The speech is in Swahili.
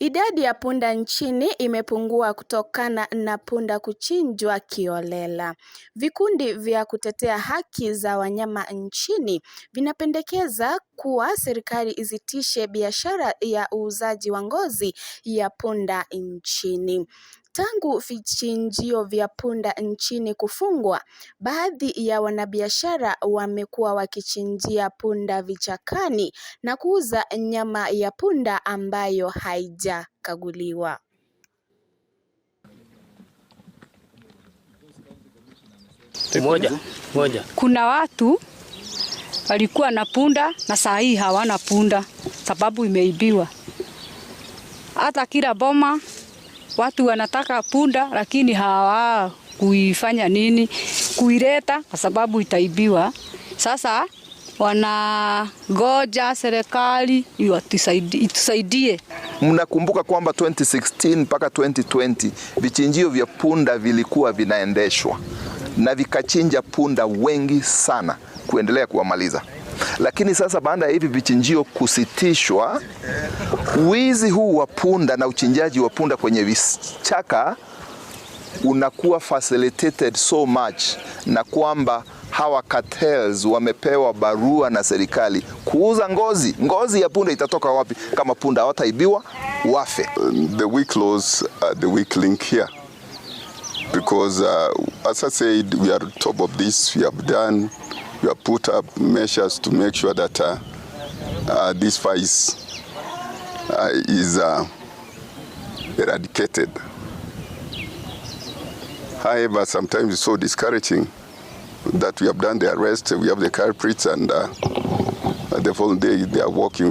Idadi ya punda nchini imepungua kutokana na punda kuchinjwa kiolela. Vikundi vya kutetea haki za wanyama nchini vinapendekeza kuwa serikali isitishe biashara ya uuzaji wa ngozi ya punda nchini. Tangu vichinjio vya punda nchini kufungwa, baadhi ya wanabiashara wamekuwa wakichinjia punda vichakani na kuuza nyama ya punda ambayo haijakaguliwa. Kuna watu walikuwa na punda na saa hii hawana punda sababu imeibiwa. Hata kila boma watu wanataka punda lakini hawa kuifanya nini kuileta kwa sababu itaibiwa. Sasa wanangoja serikali itusaidie. Mnakumbuka kwamba 2016 mpaka 2020 vichinjio vya punda vilikuwa vinaendeshwa na vikachinja punda wengi sana kuendelea kuwamaliza. Lakini sasa baada ya hivi vichinjio kusitishwa, wizi huu wa punda na uchinjaji wa punda kwenye vichaka unakuwa facilitated so much na kwamba hawa cartels wamepewa barua na serikali kuuza ngozi ya punda. Itatoka wapi kama punda hawataibiwa wafe? The weak laws are the weak link here because as I said, we are on top of this. We have put up measures to make sure that this vice is eradicated. However, sometimes it's so discouraging that we have done the arrest, we have the culprits, and the following day they are walking